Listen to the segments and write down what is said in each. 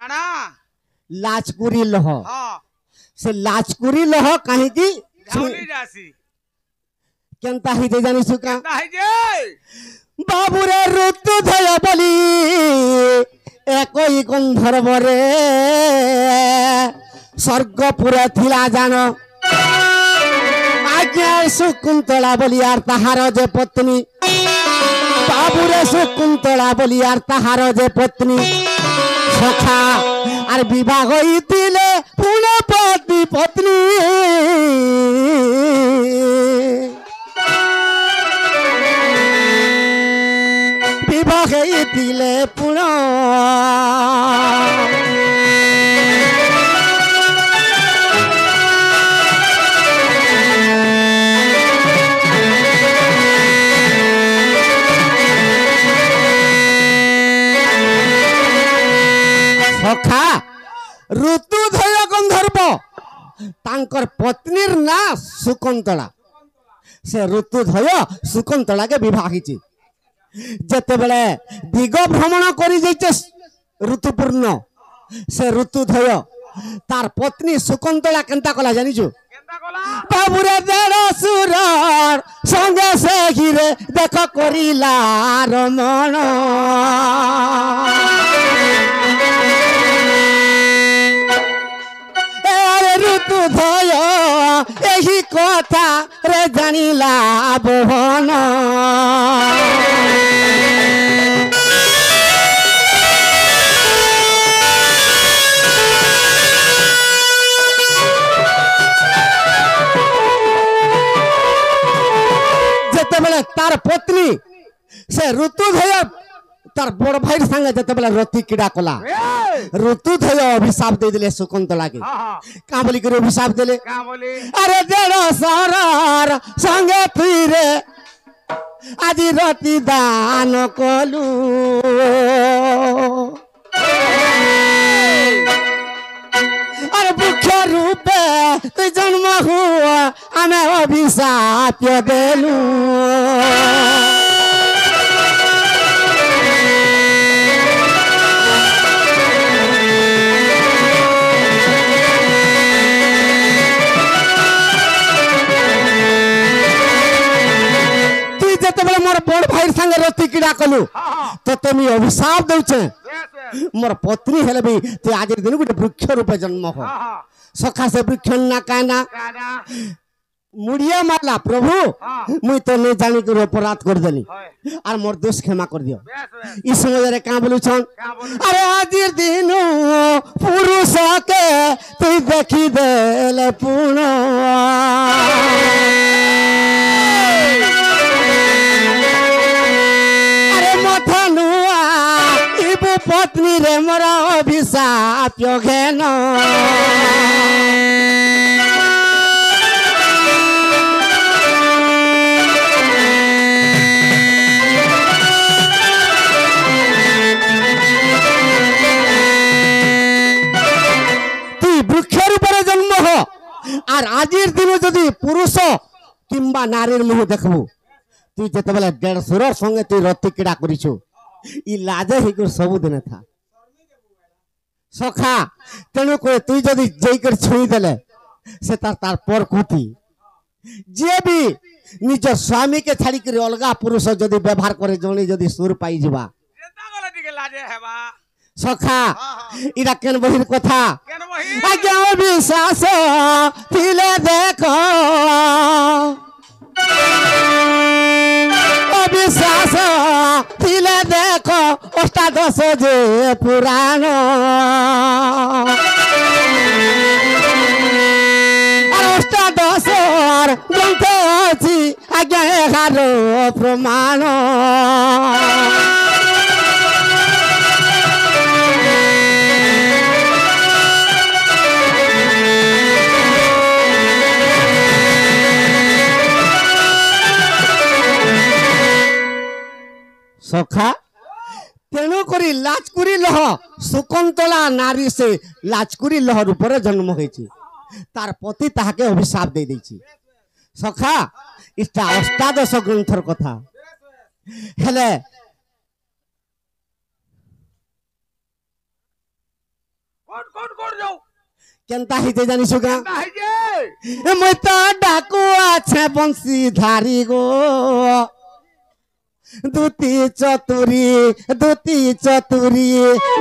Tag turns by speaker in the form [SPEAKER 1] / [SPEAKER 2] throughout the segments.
[SPEAKER 1] काना
[SPEAKER 2] लाचकुरी लह
[SPEAKER 1] हां
[SPEAKER 2] से लाचकुरी लह कहीं की
[SPEAKER 1] झाउली जासी
[SPEAKER 2] केनता ही दे जानी सुका
[SPEAKER 1] नाही जे
[SPEAKER 2] बाबुरे ऋतु धय बोली एकई गंधर्व रे स्वर्गपुरे थिला जान आज्ञा शकुंतला बोली यार ताहार जे पत्नी बाबुरे शकुंतला बोली यार ताहार जे पत्नी सखा और विवाह होइतिले पुणे पति पत्नी विवाह होइतिले पुणे सखा ऋतुधय गंधर्व तांकर पत्नीर ना शकुंतला से ऋतुधय शकुंतला के विवाह हिची जते बेले दिग भ्रमण करी जाइचे ऋतुपूर्ण से ऋतुधय तार पत्नी शकुंतला केनता कला जानिछु
[SPEAKER 1] केनता कोला
[SPEAKER 2] बाबुरे देड़ सुरर संगे से गिरे देख करिला रमण ऋतुधय यही कथा रे जानिला बहन जेते बेले तार पत्नी से ऋतुधय तार बड़ भाई संगे जेते बेले रति क्रीड़ा कला ऋतुधय अभिशाप दे दिले शकुंतला के
[SPEAKER 1] हां हां
[SPEAKER 2] का बोली के अभिशाप देले
[SPEAKER 1] का बोली
[SPEAKER 2] अरे देड़ सरर संगे तुई रे आज रति दान कलू अरे वृक्ष रूपे तु जन्म हुआ हमें अभिशाप देलू मोर बड़ भाई संगे रति क्रीड़ा कलु तो तुम अभिशाप दौचे मोर पत्नी हेले भी तु आज दिन गोटे वृक्ष रूपे जन्म हो सखा से वृक्ष ना काना मुड़िया मारला प्रभु मुई तो नहीं जानी कर अपराध कर देली और मोर दोष क्षमा कर दियो इस समय रे का बोलु छन अरे आज दिन पुरुष के तू देखी देले पुण पत्नी रे मोर अभिशाप घेन तु वृक्ष रूपे जन्म हो और आज दिन जदि पुरुष किंबा नारीर मुह देखबू तु जते बेले 150 संगे तु रति क्रीड़ा करिछु ई लाजे ही कर सब दिन था सखा तेणु को तु जदि जईकर छुई देले से तार पर कुती जे भी निज स्वामी के छाड़ी कर अलगा पुरुष जदि व्यवहार करे जणी जदि सुर पाई जिबा
[SPEAKER 1] केनता गले टिके लाजे हेबा
[SPEAKER 2] सखा इरा केन बहिर कथा
[SPEAKER 1] केन बही
[SPEAKER 2] आज्ञा विश्वास थिले देखो अविश्वास थिले देखो अष्टादश जे पुराण अष्टादश ग्रंथ अछि आज्ञा 11 प्रमाण सखा तेणु करी लाचकुरी लह शकुंतला नारी से लाचकुरी लह रूप जन्म होइछि तार पति ताहाके अभिशाप दे दैछि सखा इष्टा अष्टादश ग्रंथर कथा हेले
[SPEAKER 1] কোন যাও
[SPEAKER 2] কেনতা হইতে জানিছো গা
[SPEAKER 1] না হই যে
[SPEAKER 2] মই তো ডাকু আছে বংশী ধারি গো দুতি চতুরি দুতি চতুরি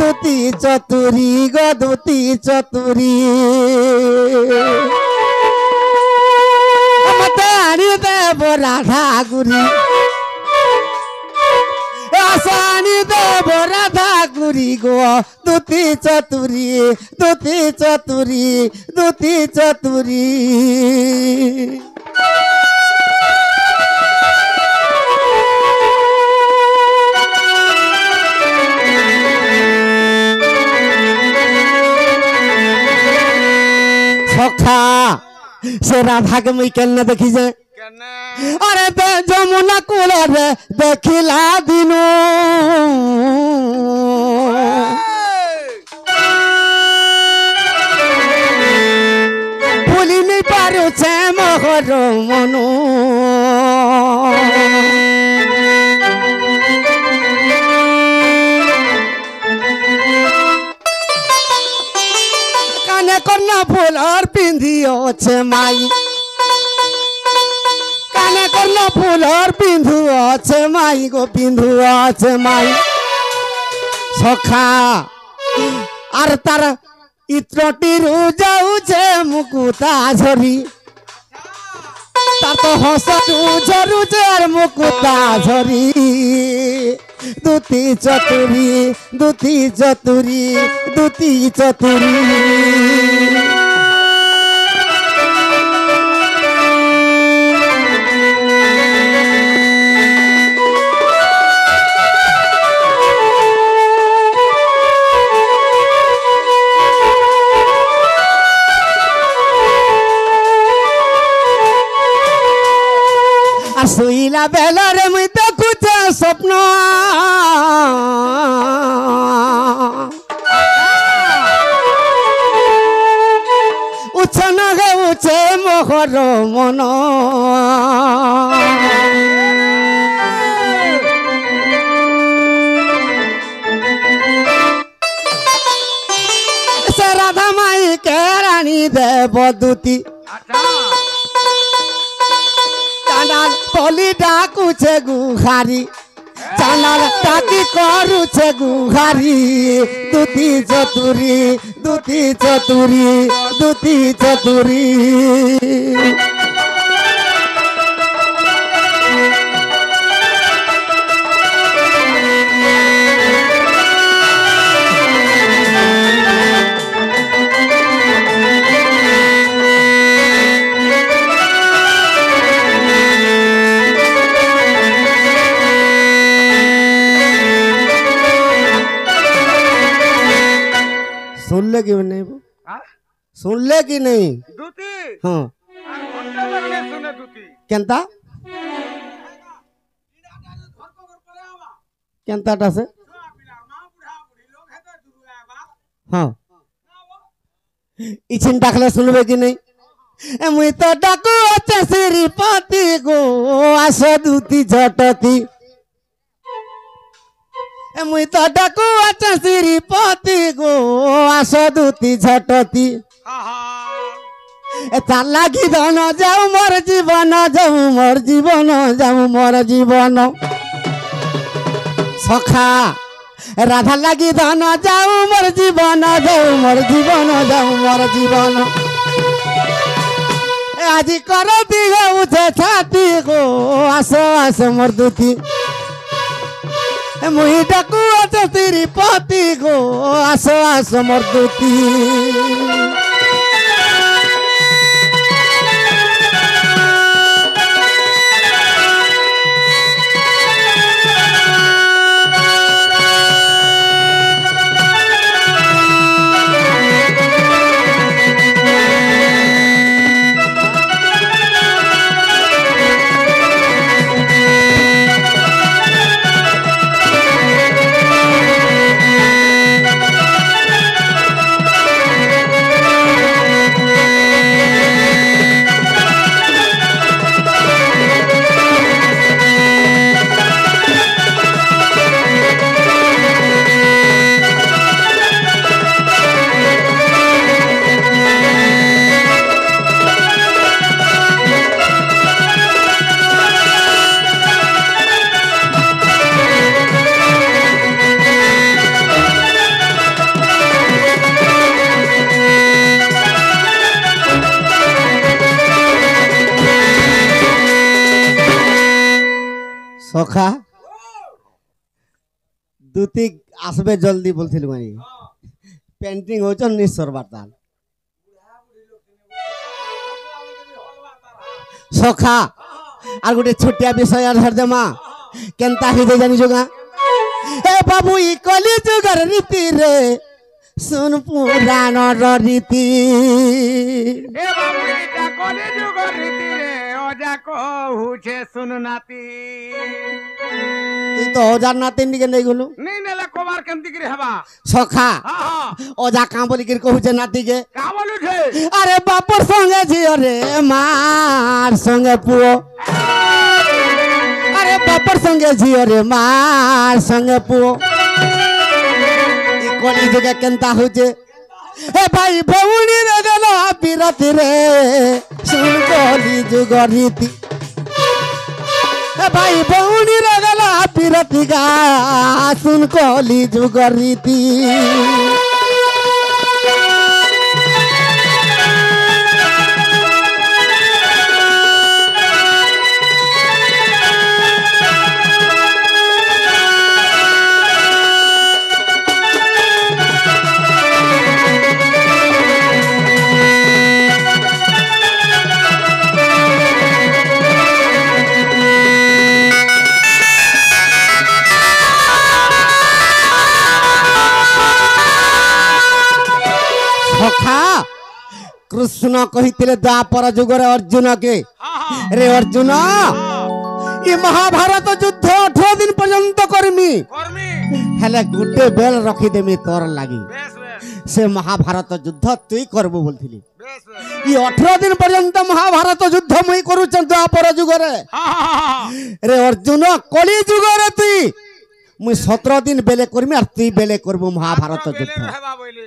[SPEAKER 2] দুতি চতুরি গো দুতি চতুরি মতে আনি দেব রাধা গুরি আসানি দেব রাধা গুরি গো দুতি চতুরি দুতি চতুরি দুতি চতুরি সখা সে রাধাকে মুই কেন দেখি যে
[SPEAKER 1] কেনে
[SPEAKER 2] আরে যমুনা কূলরে দেখিলা দিনু ভুলি নি পারুছে মোহর মনু কানে কন্যা ফুলর পিন্ধিওছে মাই কানে কন্যা ফুলর পিন্ধু আছে মাই গো পিন্ধু আছে মাই সখা আর তার ইত্রটিরু যাউছে মুকুতা ঝরি তার তো হসটু ঝরুছে আর মুকুতা ঝরি দুতি চতুরি দুতি চতুরি দুতি চতুরি আর শুইলা বেলারে মুই দেখুছে স্বপ্ন উচ্ছন হেউছে মোহর মন সে রাধা মাইকে রানী দেব দুতি
[SPEAKER 1] আচ্ছা
[SPEAKER 2] চাঁদাল পলি ডাকুছে গুহারি চাঁদাল ডাকি করুছে গুহারি দুতি চতুরি দুতি চতুরি দুতি চতুরি सुनले कि नहीं वो
[SPEAKER 1] হ্যাঁ
[SPEAKER 2] सुनले कि नहीं
[SPEAKER 1] দুতি
[SPEAKER 2] हाँ
[SPEAKER 1] আর ঘন্টা লাগলে শুনে দুতি
[SPEAKER 2] केनता केनता टा से हाँ इचिन डाकले सुनबे कि नहीं ए मुई तो डाकू अच्छे श्रीपति गो आस दूती झटती ए मुई तो डाकू अच्छे श्रीपति गो आस दूती झटती ए तार लागी धन जाऊ मोर जीवन जाऊ मोर जीवन जाऊ मोर जीवन सखा राधा लागी धन जाऊ मोर जीवन जाऊ मोर जीवन जाऊ मोर जीवन আজি করতি উঠে ছাতি গো আসো আসো মোর দুতি মুই ডাকু আছে তিরপতি গো আসো আসো মোর দুতি সখা দুতি আসবে জলদি বলছিল মানে পেন্টিং হচ্ছেন নিঃস্বর বার্তাল সখা আর গোটে ছোটিয়া বিষয় আর ধর দেমা কেনতা হইতে জানিছ গা এ বাবু ই কলি যুগর রীতি রে শুন পুরাণর রীতি
[SPEAKER 1] এ বাবু এটা কলি যুগর রীতি রে অজা কহুছে শুন নাতি
[SPEAKER 2] তুই তো অজার নাতিন দিকে নেই গলু
[SPEAKER 1] নেই নেলে কবার কেমতি করে হবা
[SPEAKER 2] সখা
[SPEAKER 1] হ্যাঁ
[SPEAKER 2] অজা কাঁ বলি কি কহুছে নাতিকে
[SPEAKER 1] কা বলুছে
[SPEAKER 2] আরে বাপর সঙ্গে ঝিও রে মার সঙ্গে পুও আরে বাপর সঙ্গে ঝিও রে মার সঙ্গে পুও ই কলি যুগে কেনতা হচ্ছে এ ভাই ভৌণী রে গেল বিরতি রে শুন কলি যুগ রীতি এ ভাই ভৌণী রে গেল বিরতি গা শুন কলি যুগ রীতি সখা কৃষ্ণ কহিলে দ্বাপর যুগরে অর্জুন কে রে অর্জুন ই মহাভারত যুদ্ধ 18 দিন পর্যন্ত করমি
[SPEAKER 1] কর্মী
[SPEAKER 2] হেলে গুটে বেল রখি দেমি তোর লাগি
[SPEAKER 1] বেশ বেশ
[SPEAKER 2] সে মহাভারত যুদ্ধ তুই করবো বলছিলি
[SPEAKER 1] বেশ বেশ
[SPEAKER 2] ই 18 দিন পর্যন্ত মহাভারত যুদ্ধ মুই করুছেন দ্বাপর যুগরে রে অর্জুন কলি যুগরে তুই মুই 17 দিন বেলে করমি আর তুই বেলে করবো মহাভারত যুদ্ধ
[SPEAKER 1] হবা বইলে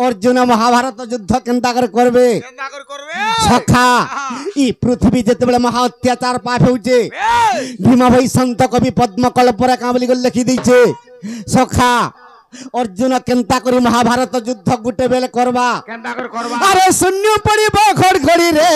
[SPEAKER 2] অর্জুন মহাভারত যুদ্ধ কেনতা করে করবে
[SPEAKER 1] কেনতা করে করবে
[SPEAKER 2] সখা ই পৃথিবী যেতেবেলে মহা অত্যাচার পাপ হচ্ছে ভীমা ভাই সন্ত কবি পদ্ম কল্পরে কাঁ বলি করে লিখি দিয়েছে সখা অর্জুন কেনতা করে মহাভারত যুদ্ধ গুটে বেলে করবা
[SPEAKER 1] কেনতা করে করবা
[SPEAKER 2] আরে শূন্য পড়িব ঘড়ঘড়ি রে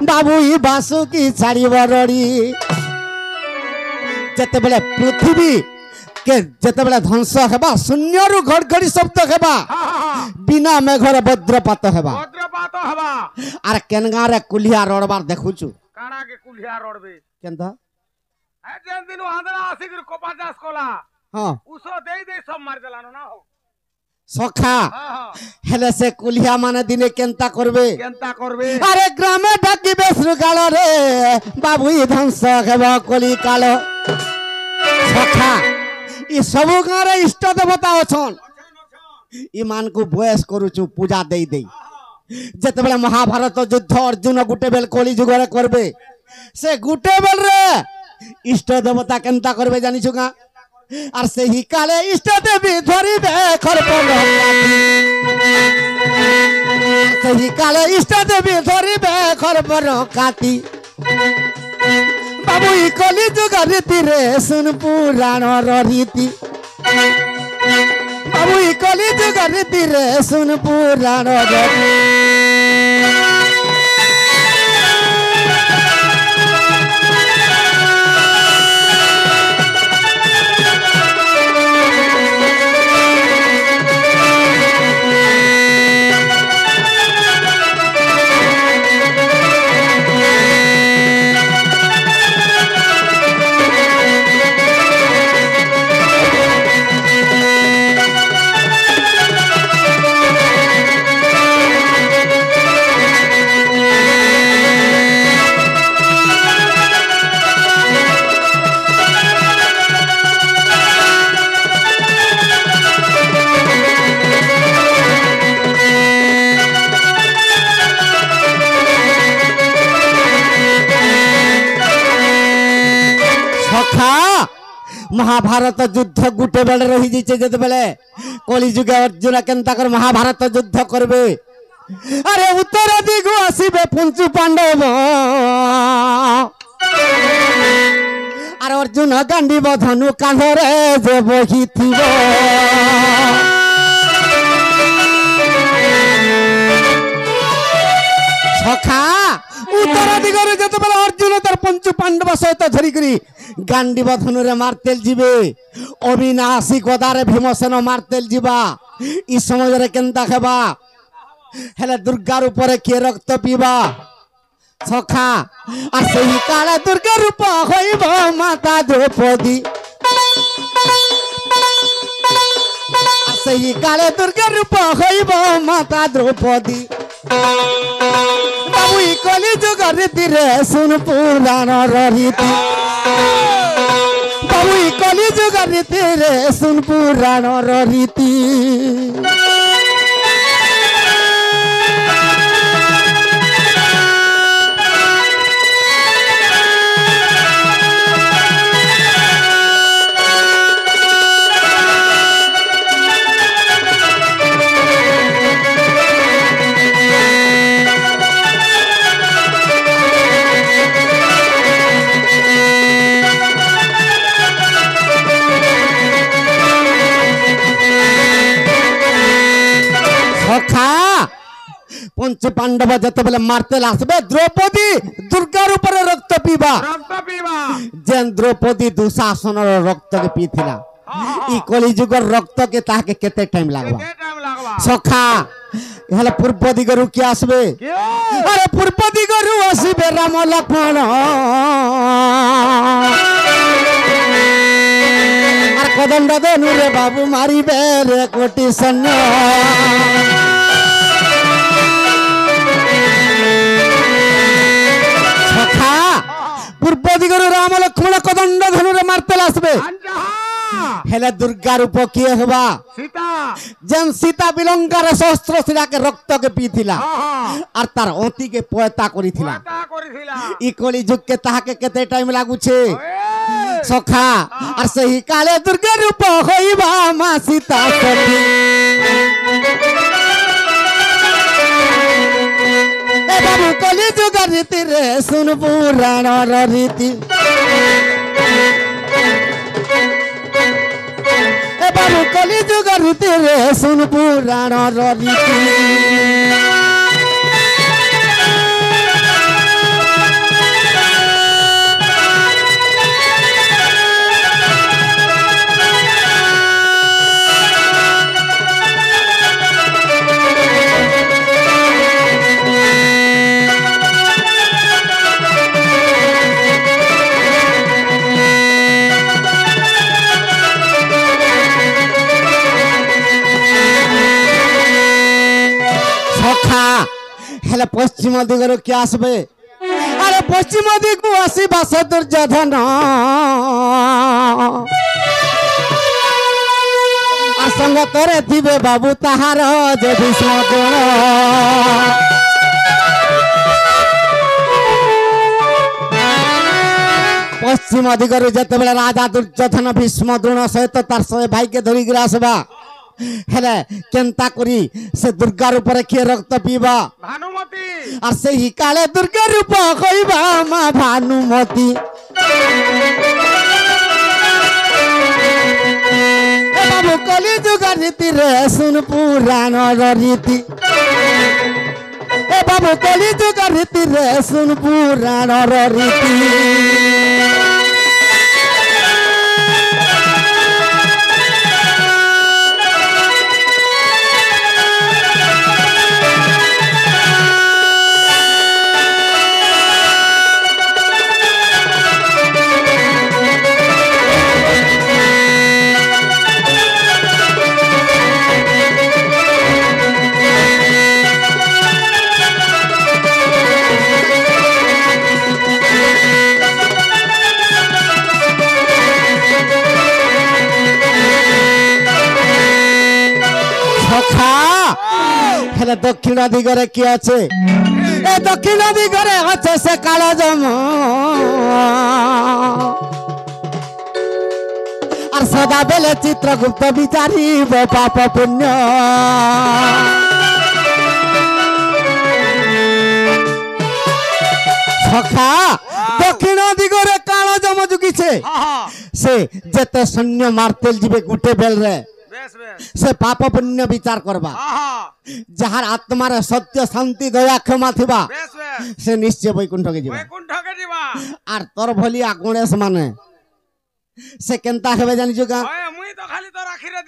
[SPEAKER 2] বাবু ই বাসুকি ছাড়িব রড়ি যেতেবেলে পৃথিবী কে যেতেবেলে ধ্বংস হেবা শূন্যরু ঘড়ঘড়ি শব্দ হেবা বিনা মেঘরে বজ্রপাত হেবা
[SPEAKER 1] বজ্রপাত হবা
[SPEAKER 2] আর কেন গাঁরে কুলিয়া রড়বার দেখুছু
[SPEAKER 1] কানাকে কুলিয়া রড়বে
[SPEAKER 2] কেনতা
[SPEAKER 1] এ যেন দিন আন্দরা আসি করে কপা চাষ কলা
[SPEAKER 2] হ্যাঁ
[SPEAKER 1] উসো দেই দেই সব মার দেলানো না হো
[SPEAKER 2] সখা
[SPEAKER 1] হ্যাঁ
[SPEAKER 2] হেলে সে কুলিয়া মানে দিনে কেনতা করবে
[SPEAKER 1] কেনতা করবে
[SPEAKER 2] আরে গ্রামে ডাকিবে শৃগাল রে বাবুই ধ্বংস হেব কলি কাল সখা ই সবু গাঁরে ইষ্ট দেবতা অছন ইমানকু বয়স করুছু পূজা দেই দেই যেতেবেলে মহাভারত যুদ্ধ অর্জুন গুটে বেল কলি যুগরে করবে সে গুটে বেল রে ইষ্ট দেবতা কেনতা করবে জানিছু গা আর সেই কালে ইষ্ট দেবী ধরিবে খরপন সেই কালে ইষ্ট দেবী ধরিবে খরপন কাতি বাবু ই কলি যুগ রীতি রে শুন পুরাণর রীতি বাবু ই কলি যুগ রীতি রে শুন পুরাণর রীতি महाभारत युद्ध गुटे बेले रही जाइए जत बेले कली जुगे अर्जुन केनता कर महाभारत युद्ध करबे अरे उत्तर दिगु आसीबे पंचु पांडव अरे अर्जुन गांडीब धनु कांधरे जे बहिथिबो सखा उत्तर दिगरे जत बेले अर्जुन तार पंचु पांडव सहित धरी करी গান্ডীব ধনুরে মারতেল ଯିବେ অবিনাশী গদারে ভীমসেন মারতেল ଯିବା ই সমাজরে কেনতা হেবা হেলে দুর্গার উপরে কে রক্ত পিবা সখা আর সেই কালে দুর্গা রূপ হইব মাতা দ্রৌপদী আর সেই কালে দুর্গা রূপ হইব মাতা দ্রৌপদী বাবু ই কলি যুগ রীতিরে শুন পুরাণর রীতি বাবু ই কলি যুগ রীতিরে শুন পুরাণর রীতি पंच पांडव जिते मारतेल आसबे द्रौपदी दुर्गार ऊपर रक्त पीवा जेन द्रौपदी दुशासन रक्त के पीथिला ई कलिजुग रक्त के ताके केते टाइम लागबा सखा हेले पूर्व दिगरु के आसबे अरे पूर्व दिगरु आसबे राम लक्ष्मण आर कदंड देनु रे बाबू मारिबे रे कोटि सैन्य पूर्व दिगरु राम लक्ष्मण कदंड धनुरे मारतेल आसबे हेले दुर्गा रूप किए हवा सीता जेन सीता बिलंगार शस्त्र शिला के रक्त के पीथिला और तार ओती के पोयता करिथिला ई कली जुग के ताहा के केते टाइम लागु छे सखा और सही काले दुर्गा रूप होइबा मा सीता सती ए बाबू कली जुग रीति रे सुन पुराण रीति ए बाबू कली जुग रीति रे सुन पुराण रीति हेले पश्चिम दिगरु क्या आसबे अरे पश्चिम दिगु आसीबा से दुर्योधन असंग तोरे थिबे बाबू ताहार जे भीष्म गुण पश्चिम दिगरु जते बेले राजा दुर्योधन भीष्म द्रोण सहित तार से भाई के धरि गिरा आसबा हेले केनता करी से दुर्गा रूप किए रक्त पीवा भानुमती और से ही काले दुर्गा रूप कइबा मा भानुमती ए बाबू कली जुग रीति रे सुन पुराण रीति ए बाबू कली जुग रीति रे सुन पुराण रीति हेले दक्षिण दिगरे कि अच्छे ए दक्षिण दिगरे अच्छे से काला जम और सदा बेले चित्रगुप्त विचारी वो पाप पुण्य सखा दक्षिण दिगरे काला जम जुगी से जेते सैन्य मारतेल जीवे गुटे बेल रे से पाप पुण्य विचार करबा जहार आत्मार सत्य शांति दया क्षमा थिबा से निश्चय वैकुंठ के जीवा आर तोर भलिया गणेश माने সে কেনতা হবে জানিছো কা
[SPEAKER 1] ওয়ে মুই তো খালি তোর আখিরে